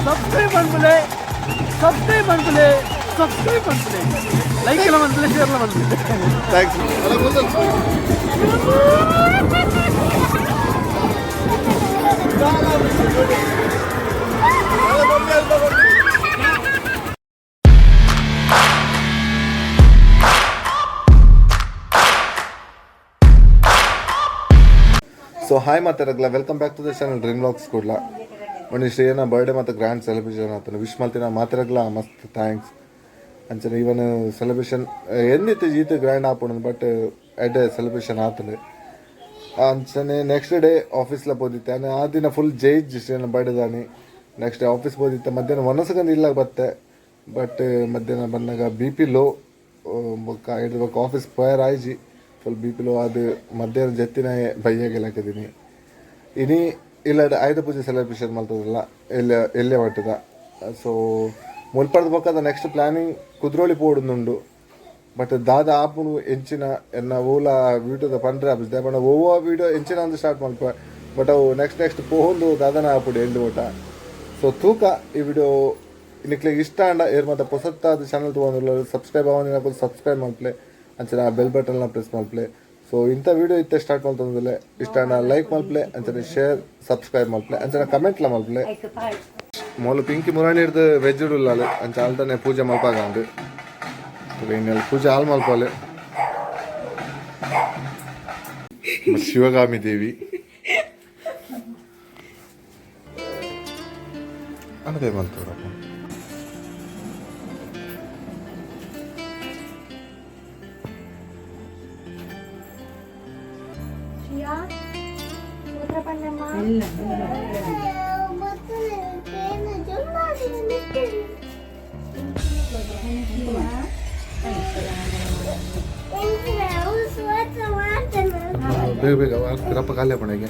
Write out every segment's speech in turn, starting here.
Subscribe ಮಾಡ್ಬಿಲೆ subscribe ಮಾಡ್ಬಿಲೆ subscribe ಮಾಡ್ಬಿಲೆ ಲೈಕ್ ಎಲ್ಲ ಮಾಡ್ಬಿಲೆ ಶೇರ್ ಎಲ್ಲ ಮಾಡ್ಬಿಲೆ ಥ್ಯಾಂಕ್ಸ್. ಸೊ ಹಾಯ್ ಮಾತಾಡಲ್ಲ, welcome back to the channel dream vlogs Kudla. ಒಂದು ಶ್ರೇಯನ ಬರ್ಡೇ ಮತ್ತು ಗ್ರ್ಯಾಂಡ್ ಸೆಲೆಬ್ರೇಷನ್ ಆತನು ವಿಶ್ ಮಾಡ್ತೀನಿ ಮಾತಾಡಲ್ಲ. ಮಸ್ತ್ ಥ್ಯಾಂಕ್ಸ್ ಅಂಚನೆ ಇವನ್ ಸೆಲೆಬ್ರೇಷನ್ ಎಂದಿತ್ತು ಜೀತು ಗ್ರ್ಯಾಂಡ್ ಆಪುಂಡು ಬಟ್ ಎಡ್ ಸೆಲೆಬ್ರೇಷನ್ ಆತನು ಅಂಚನೆ ನೆಕ್ಸ್ಟ್ ಡೇ ಆಫೀಸ್ಲ ಪೋದಿತ್ತೆ ಆ ದಿನ ಫುಲ್ ಜೈಜ್ ಶ್ರೇಯನ ಬರ್ಡೇ ದಾನಿ. ನೆಕ್ಸ್ಟ್ ಡೇ ಆಫೀಸ್ ಪೋದಿತ್ತೆ ಮಧ್ಯಾಹ್ನ ಒನಸಗಂದು ಇಲ್ಲ ಬತ್ತೆ ಬಟ್ ಮಧ್ಯಾಹ್ನ ಬಂದಾಗ ಬಿ ಪಿ ಲೋ ಬೊಕ್ಕ ಆಫೀಸ್ ಪಯರ್ ಆಯ್ಜಿ ಫುಲ್ ಬಿ ಪಿ ಲೋ ಅದು ಮಧ್ಯಾಹ್ನ ಜತ್ತಿನ ಬೈಯಾಗೆಲ್ಲ ಹಾಕಿದ್ದೀನಿ. ಇನಿ ಇಲ್ಲ ಆಯುಧ ಪೂಜೆ ಸೆಲೆಬ್ರೇಷನ್ ಮಾಡ್ತದಲ್ಲ ಎಲ್ಲೇ ಹೊಟ್ಟದ. ಸೊ ಮುಲ್ಪಡ್ದ ಪಕ್ಕದ ನೆಕ್ಸ್ಟ್ ಪ್ಲಾನಿಂಗ್ ಕುದ್ರೋಳಿ ಪೋಡುಂದುಂಡು ಬಟ್ ದಾದ ಆಪುನು ಎಂಚಿನ ಎನ್ನ ಓಲ ವೀಡಿಯೋದ ಪಂಡ್ರೆ ಆಪಿಸ್ದೆ ಬಟ್ ಓವೋ ವೀಡಿಯೋ ಎಂಚಿನ ಒಂದು ಸ್ಟಾರ್ಟ್ ಮಲ್ಪ ಬಟ್ ಅವು ನೆಕ್ಸ್ಟ್ ಪೋಹೊಂದು ದಾದನ ಆಪುಡು ಎಂಡು ಊಟ. ಸೊ ತೂಕ ಈ ವಿಡಿಯೋ ನಿಕ್ಲಿಗೆ ಇಷ್ಟ ಅಂಡ ಏರ್ ಮತ್ತೆ ಹೊಸತ್ತಾದ ಚಾನಲ್ ತೊಗೊಂಡಿಲ್ಲ ಸಬ್ಸ್ಕ್ರೈಬ್ ಆಗೋದು ಸಬ್ಸ್ಕ್ರೈಬ್ ಮಾಡ್ಪ್ಲೆ ಅಂಚನೆ ಆ ಬೆಲ್ ಬಟನ್ನ ಪ್ರೆಸ್ ಮಾಡ್ಪ್ಲೆ. ಸೊ ಇಂಥ ವಿಡಿಯೋ ಇತ್ತೆ ಸ್ಟಾರ್ಟ್ ಮಾಡ್ತಂದ್ರೆ ಇಷ್ಟ ಲೈಕ್ ಮಾಡ್ಪ್ಲೆ ಅಂಚನೆ ಶೇರ್ ಸಬ್ಸ್ಕ್ರೈಬ್ ಮಾಡ್ಪ್ಲೆ ಅಂಚನೆ ಕಮೆಂಟ್ಲ ಮಾಡ್ಪ್ಲೆ. ಮೊದಲು ಪಿಂಕಿ ಮುರಾಣಿ ಹಿಡ್ದು ವೆಜ್ ಇಡಲ್ಲ ಅಂಚ ಅಲ್ತಾನೆ ಪೂಜೆ ಮಲ್ಪಾಗ ಅಂದು ಇನ್ನೆಲ್ಲ ಪೂಜೆ ಹಾಲು ಮಲ್ಪಾಲೆ. ಶಿವಗಾಮಿ ದೇವಿ ಅನಕೈ ಮಲ್ತವ್ರಪ್ಪ. ಬೇಗ ಬೇಗ ರಪ್ಪ ಖಾಲಿ ಪಣಗೆ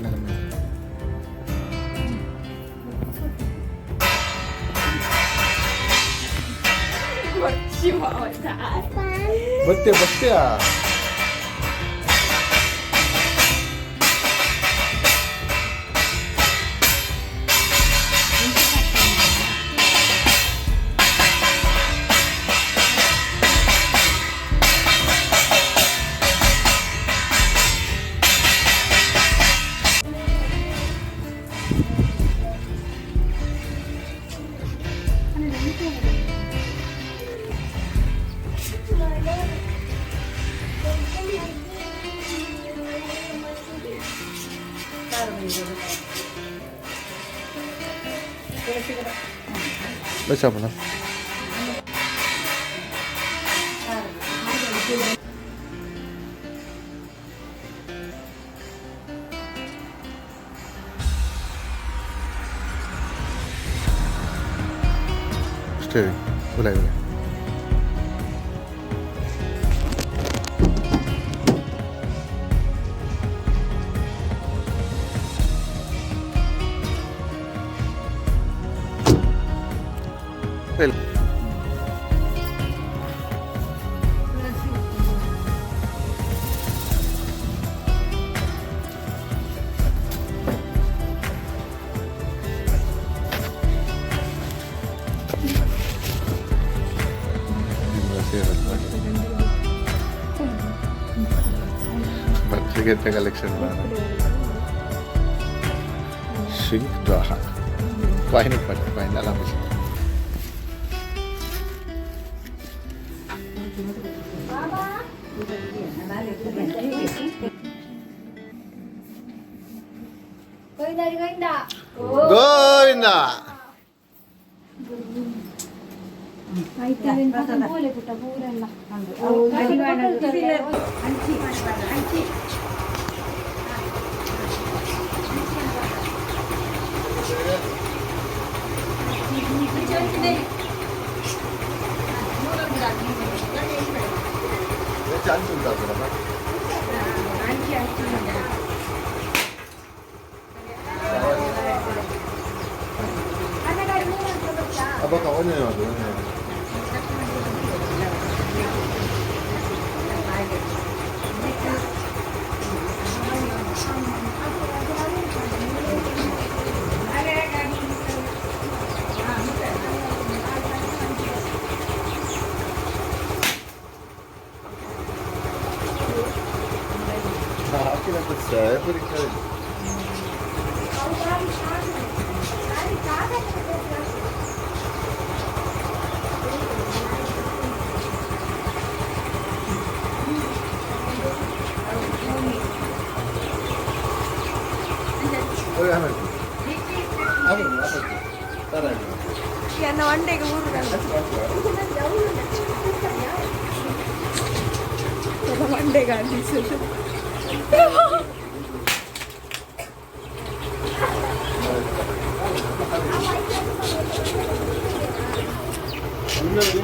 ಬತ್ತೆಯಾ ಬಚಾಪಣ ಅಷ್ಟೇ ಒಳ್ಳೆ बच्चे collection Govinda apa kawannya ya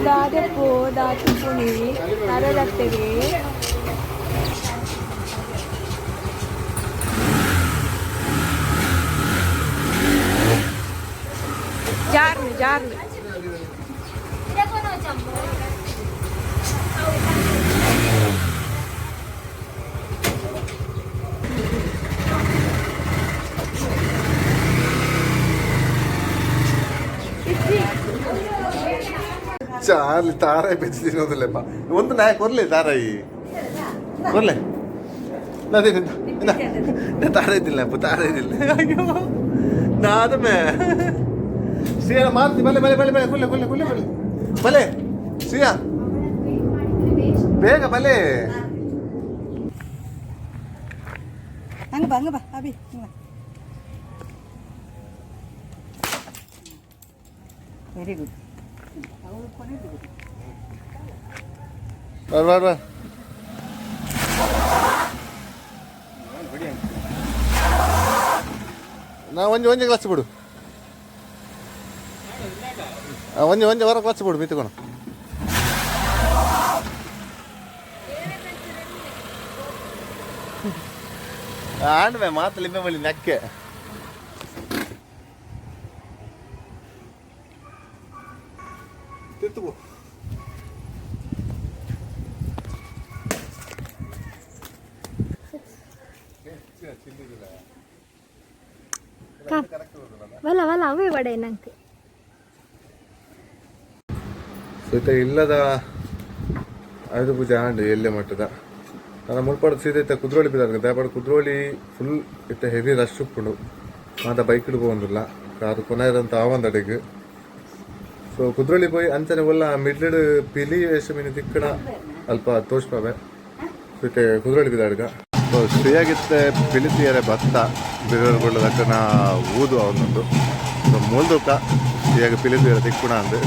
దాదాపు దాచుకుని నరదత్తగి జార్లు జార్లు చాలు తారాయి పెంచి తినదులేపా ಒಂದು ನಾ ಕೊರ್ಲೆ ತಾರಾಯಿ ಕೊರ್ಲೆ ಅದೇ ತಾರಾ ಇದ್ದಿಲ್ಲ ತಾರಾ ಇದ್ದಿಲ್ಲ ಅಯ್ಯೋ ನಾದಮೆ ಸಿಯಾ ಮಾರ್ತಿ ಬಲೆ ಬಲೆ ಬಲೆ ಬಲೆ ಕುಲ್ಲೆ ಕುಲ್ಲೆ ಕುಲ್ಲೆ ಬಲೆ ಬಲೆ ಸಿಯಾ ಬೇಗ ಬಲೆ ಹಂಗ ಬಾ ಅಭಿ ವೆರಿ ಗುಡ್ ಬರ್ ಬರ್ ಬರ್ ನಾ ಒಂಜಿ ಕ್ಲಾಸ್ ಬಿಡು ಒಂಜಿ ಹೊರ ಕ್ಲಾಸ್ ಬಿಡು ಮಿತ್ಕೊಂಡು ಆಂಡ್ವೆ ಮಾತಲ್ಲಿ ಬಳಿ ನಕ್ಕೆ ತಿರ್ತು ವಲ್ಲ ವಲ್ಲ ಅವೇ ವಡೆ ನಂಗೆ ಸೀತೆ ಇಲ್ಲದ ಆಯುಧ ಪೂಜೆ ಆಂಡ್ ಎಲ್ಲೆ ಮಟ್ಟದ ನಾನು ಮುಲ್ಪಾಡು ಸೀದೆ ಇತ್ತ ಕುದ್ರೋಳಿ ಬಿದ್ದಾರ ದಯಪಾಡು ಕುದ್ರೋಳಿ ಫುಲ್ ಇತ್ತ ಹೆವಿ ರಶ್ ಉಪ್ಪುಂಡು ಮಾತ ಬೈಕ್ ಹಿಡ್ಕೊಂಡಿಲ್ಲ ಕಾರು ಕೊನೆಯದಂತ ಆವಂದಡೆಗೆ ಸೊ ಕುದ್ರೋಳಿ ಪೋಯಿ ಅಂಚನೆ ಒಲ್ಲ ಮಿಡ್ಲಡ್ ಪಿಲಿ ವೇಷ ಮೀನು ತಿಕ್ಕಣ ಅಲ್ಪ ತೋಷ್ಪಾವೆ ಸೀತೆ ಕುದ್ರೋಳಿ ಬಿದ್ದಾಡ್ಗ ಸೊ ಶ್ರೀಯಾಗಿತ್ತೆ ಪಿಲಿತಿಯರೆ ಭತ್ತ ಬಿರುವರ್ ದಕ್ಕನ ಊದು ಅವನೊಂದು ಸೊ ಮೂಲ್ದುಕ ಶ್ರೀಯಾಗ ಪಿಲಿತಿಯರೆ ತಿಕ್ಕುಣ ಅಂದು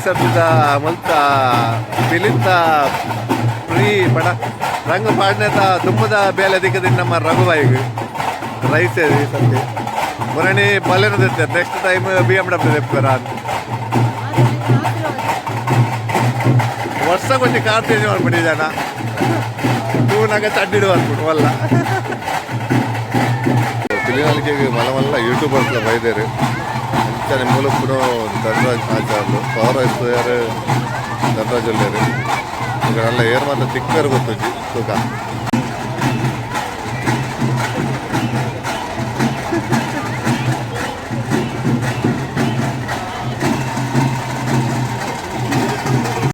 ಸರ್ತಿದ ಮಲ್ತ ಪಿಲಿಂದ ಫ್ರೀ ಬಡ ರಂಗ ಪಾಡ್ನೇತ ತುಂಬದ ಬೇಲೆ ದಿಕ್ಕದಿಂದ ನಮ್ಮ ರಘುಬಾಯಿಗೆ ರೈಸ್ ಈ ಸರ್ತಿ ಮೊನ್ನೆ ಬಲೆನೂ ತೆತ್ತಾರೆ ನೆಕ್ಸ್ಟ್ ಟೈಮ್ BMW ತೆಪ್ಪಾರ ಅಂತ ವರ್ಷ ಕೊಂಚ ಕಾರ್ ಚೇಂಜ್ ಮಾಡ್ಬಿಟ್ಟಿದ್ದಾನ ತೂನಾಗ ಚಡ್ಡಿಡುವ ಅಂದ್ಬಿಟ್ಟು ಅಲ್ಲ ಪಿಲಿನಾಲಿಕೆಗೆ ಮಲ್ಲ ಯೂಟ್ಯೂಬರ್ಸ್ ಬೈದೇರು ಅಂಚನೆ ಮೂಲಕ್ಕೂ ಧನರಾಜ್ ಆಚಾರ್ಲು ಪವರ್ ಆಯ್ತು ಧನರಾಜ್ ಒಳ್ಳೆಯರು ಈಗ ಎಲ್ಲ ಏರ್ ಮಾತ್ರ ತಿಕ್ಕರು ಗೊತ್ತಜ್ಜಿ ತೂಕ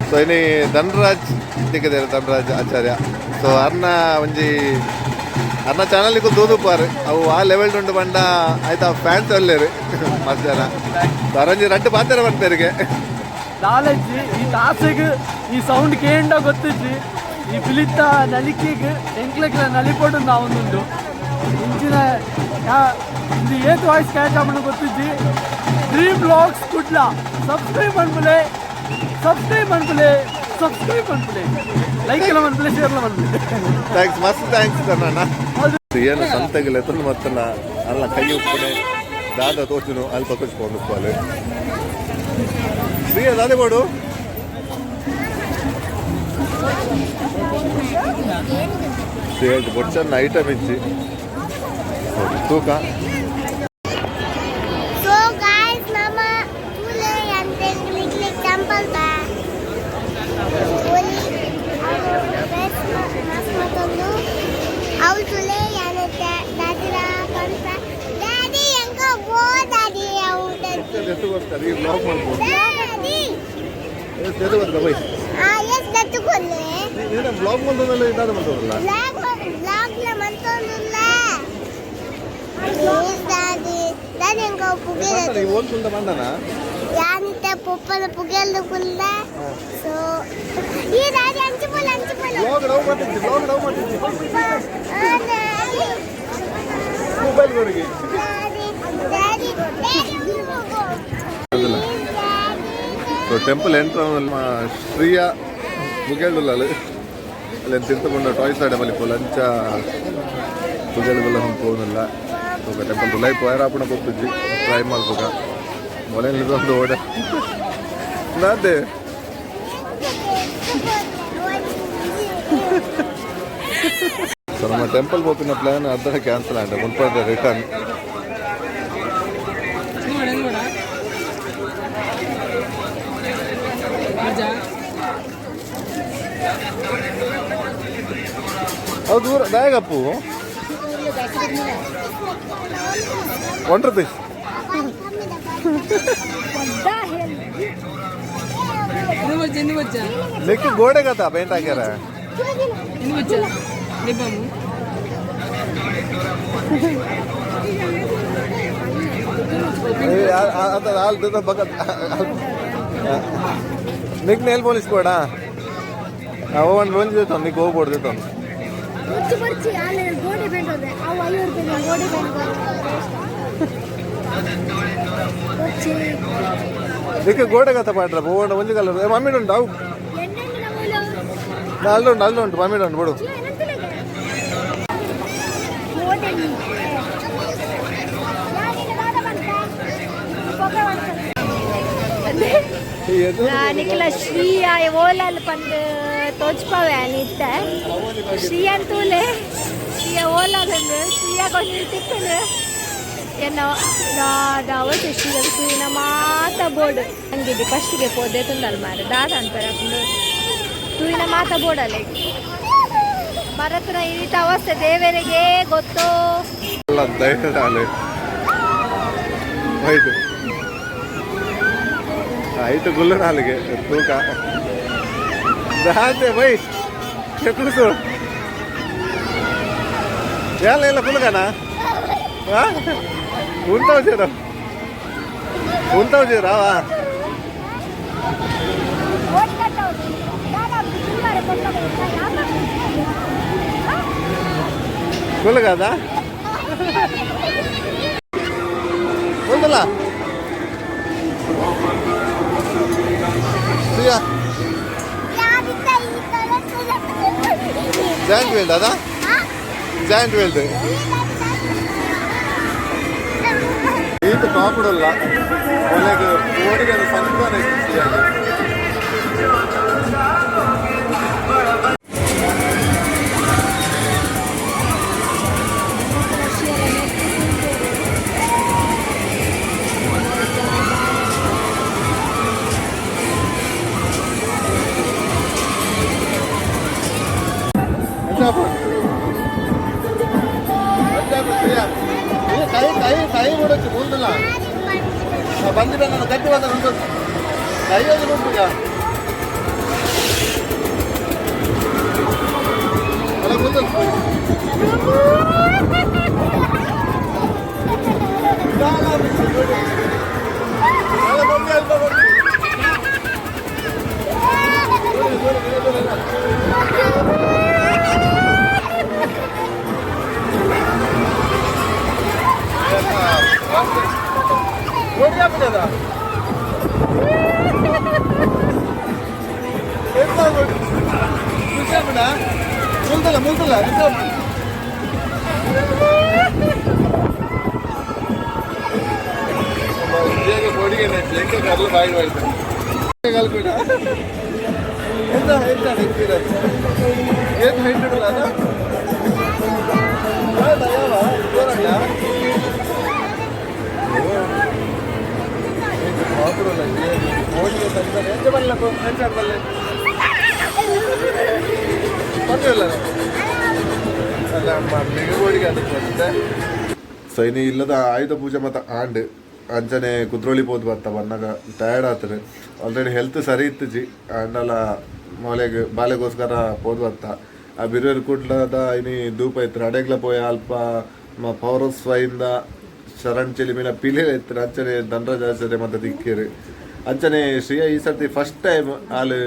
ಸೊ ಇನಿ ಧನರಾಜ್ ತಿಕ್ಕದೇರು ಧನರಾಜ್ ಆಚಾರ್ಯ ಸೊ ಅರ್ನ ಒಂಜಿ ಅನ್ನ ಚಾನಲ್ಗೂ ದೂದುಪಾರು ಅವು ಆ ಲೆವೆಲ್ ಉಂಡು ಬಂಡ ಆಯ್ತಾ ಫ್ಯಾನ್ಸ್ ಒಳ್ಳೆಯರು ಮಸ್ತ್ ಜನ ಅರಂಜಿ ರಟ್ಟು ಪಾತ್ರ ಬಂತೇರಿಗೆ ನಾಲೆಜ್ಜಿ ಈ ತಾಸೆಗೆ ಈ ಸೌಂಡ್ ಕೇಂಡ ಗೊತ್ತಿಜ್ಜಿ ಈ ಬಿಲಿತ್ತ ನಲಿಕೆಗೆ ಎಂಕ್ಲೆಗ್ಲ ನಲಿಪೊಡು ನಾವೊಂದುಂಡು ಇಂಚಿನ ಇದು ಏತ್ ವಾಯ್ಸ್ ಕ್ಯಾಚ್ ಆಪಣ ಗೊತ್ತಿಜ್ಜಿ ಡ್ರೀಮ್ ವ್ಲಾಗ್ಸ್ ಕುಡ್ಲ ಸಬ್ಸ್ಕ್ರೈಬ್ ಅನ್ಬಿಲೆ ಲೈಕ್ ಎಲ್ಲ ಮನ್ಬಿಲೆ ಶೇರ್ ಎಲ್ಲ ಮನ್ಬಿಲೆ ಥ್ಯಾಂಕ್ಸ್ ಮಸ್ತ್ ಥ್ಯಾಂಕ್ಸ್ ಅಣ್ಣ ಏನು ಸಂತೆಗಿಲ್ಲ ಎತ್ತಲು ಮತ್ತನ ಅಲ್ಲ ಕೈ ಉಪ್ಪನೆ ದಾದ ತೋಚುನು ಅಲ್ಪ ಕೊಚ್ಕೊಂಡು ಪಾಲು ಶ್ರೀ ದಾದೆ ಮಾಡು ಶ್ರೀ ಬೊಚ್ಚನ್ನ ಐಟಮ್ ಇಚ್ಚಿ ತೂಕ ಬ್ಲಾಗ್ ಮಾಡ್ತದಲ್ಲ ಇದಾದ ಮಾಡ್ತದಲ್ಲ ಓದ್ಕೊಂಡ ಬಂದನ ಪಪ್ಪನ ಪುಗೆಲ್ದು ಕುಲ್ಲ ಸೊ ಈ ದಾಡಿ ಅಂಚಿಪುಲ್ಲ ಬ್ಲಾಗ್ ಡೌ ಮಾಡ್ತಿದ್ದಿ ಮೊಬೈಲ್ ಗೋರಿಗೆ ಸೊ ಟೆಂಪಲ್ ಎಂಟ್ರ ಶ್ರೀಯ ಮುಗೇಳುಲ್ಲ ಅಲ್ಲಿ ತಿಂತುಕೊಂಡು ಟಾಯ್ಸ್ ಆಡ ಮಲ್ಲಿ ಲಂಚ ಮುಗೇಳುಗಳ ಹೋಗೋದಿಲ್ಲ ಟೆಂಪಲ್ ತುಲೈ ಪೋಯರಾಪಣ ಹೋಗ್ತಿದ್ವಿ ಟ್ರೈ ಮಾಡ್ಬೇಕ ಮೊಲೆಯಲ್ಲಿದೊಂದು ಓಡ ನಾದೆ ಸೊ ನಮ್ಮ ಟೆಂಪಲ್ ಹೋಗಿನ ಪ್ಲಾನ್ ಅರ್ಧ ಕ್ಯಾನ್ಸಲ್ ಆಗಿದೆ ಮುನ್ಪದ ರಿಟರ್ನ್ ಅದು ದೂರ ದಾಯಗಪ್ಪು ಒಂಟ್ರತಿ ಲೆಕ್ಕ ಗೋಡೆ ಕಥ ಪೇಂಟ್ ಹಾಕ್ಯಾರ నీకు నెయిల్ పాలిష్ కూడా అవన్నీ రోజు చేస్తాను నీకు ಹೋಗ್ಬೋದು చేస్తాను నీకు గోడ కథ పాడరా పోవండి మంచి కలర్ మమ్మీ ఉండు అవు నల్లు ఉంటు మమ్మీ ఉండు పొడు ನಿಖಲ ಶ್ರೀ ಓಲಲ್ಲಿ ಬಂದು ತೋಚ್ಪವೆ ಅನಿತ್ತ ಶ್ರೀ ಅಂತೂಲೆ ಶ್ರೀಯ ಓಲದಂದು ಶ್ರೀಯ ಕೊಂಚ ತಿಪ್ಪಲು ಏನೋ ದಾವತ್ತು ಶ್ರೀನ ಮಾತ ಬೋರ್ಡ್ ಹಂಗಿದ್ದು ಫಸ್ಟಿಗೆ ಪೋದೆ ತುಂಡಲ್ ಮಾರ ದಾದ ಅಂತಾರೆ ತೂಯಿನ ಮಾತ ಬೋರ್ಡಲ್ಲಿ ಮರತ್ರ ಇಂಥ ಅವಸ್ಥೆ ದೇವರಿಗೆ ಗೊತ್ತೋ ಐಟು ಗುಲ್ಲು ನಾಲಿಗೆ ತೂಕ దాంతే పోయి కూర్చో ఎలా పుల్లగానా ఉంటావు చేరు రావా పుల్ల కదా ఉందలా ಶ್ರೀಯಾ ಯಾರಿಂದ ಈ ಜಾಯಿಂಟ್ ವೀಲ್ಡ್ ಅದಾ ಜಾಯಿಂಟ್ ವೀಲ್ಡ್ ಈತ ಕಾಪಿಡಲ್ಲ ಒಲೆಗೆ ಓಡಿಗೆ ಅದು ಸಂತಾನ ಕೈ ಬಿಡೋಕ್ಕೆ ಮುಂದಿಲ್ಲ ಬಂದಿದೆ ನಾನು ಗಟ್ಟಿ ಬಂದ ಉಂಟು ಕೈ ಹೋಗಿ ಉಂಟು ಅಲ್ಲ ಮುಂದೆ ಮುಂದಲ್ಲ ಮುಂದಲ್ಲ ಬೇಗ ಬೋಡಿಗೆ ಲೆಕ್ಕ ಕರ್ಲು ಬಾಯಿ ಮಾಡ್ತಾರೆ ಕಲ್ಬಿಡ ಎಂತ ಎಂತ ಎಕ್ಸ್ಪೀರಿಯನ್ಸ್ ಏನು ಹೈಟಲ್ಲ ಅದ ಯಾವ ಜೋರಲ್ಲ ಬೋಡಿಗೆ ತಂದರೆ ಎಂತ ಬರಲ್ಲ ಎಂತ ಬರಲ್ಲ ಸೈನಿ ಇಲ್ಲದ ಆಯುಧ ಪೂಜೆ ಮತ್ತು ಆಂಡ್ ಅಂಚನೆ ಕುದ್ರೋಳಿ ಪೋದ್ ಬರ್ತಾ ಬಂದಾಗ ಟಯರ್ಡ್ ಆಗ್ತದೆ ಆಲ್ರೆಡಿ ಹೆಲ್ತ್ ಸರಿ ಇತ್ತು ಅಂಡಲ್ಲ ಮೊಲೆಗೆ ಬಾಲೆಗೋಸ್ಕರ ಪೋದ್ ಬರ್ತಾ ಆ ಬಿರುವೇರು ಕುಡ್ಲದ ಇನಿ ಧೂಪ ಇತ್ತು ಅಡೆಗ್ಲ ಪೋಯ ಅಲ್ಪ ಪೌರಸ್ವಯಿಂದ ಶರಣ್ ಚಿಲಿಮಿನ ಪಿಲೆ ಇತ್ತು ಅಂಚನೆ ದಂಡರಾಜ ಆಚಾರ್ಯ ಮತ್ತು ದಿಕ್ಕೇರಿ ಅಂಚನೆ ಶ್ರೀಯ ಈ ಸರ್ತಿ ಫಸ್ಟ್ ಟೈಮ್ ಆಲು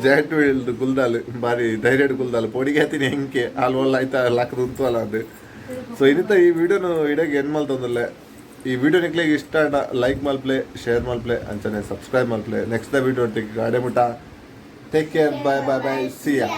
ಜಾಯಿಂಟ್ ವೀಲ್ಡ್ ಗುಲ್ದಾಲ್ ಬಾರಿ ಧೈರ್ಯಡ್ ಗುಲ್ದಾಲ್ ಪೊಡಿಗೆ ಹತ್ತೀನಿ ಹೆಂಗೆ ಅಲ್ಲಿ ಒಳ್ಳೆ ಆಯ್ತಾ ಲಾಕದ ಉಂಟಲ್ಲ ಅದು ಸೊ ಇನ್ನಿತ ಈ ವಿಡಿಯೋನು ಇಡಗೆ ಏನು ಮಲ್ತೊಂದಲ್ಲೇ ಈ ವಿಡಿಯೋ ನಿಕ್ಲಿಗೆ ಇಷ್ಟ ಲೈಕ್ ಮಲ್ಪ್ಲೆ ಶೇರ್ ಮಲ್ಪ್ಲೆ ಅಂಚನೆ ಸಬ್ಸ್ಕ್ರೈಬ್ ಮಲ್ಪ್ಲೆ ನೆಕ್ಸ್ಟ್ ದ ವಿಡಿಯೋ ಗಾಡೆ ಮುಟ take care bye bye bye ಸಿಯಾ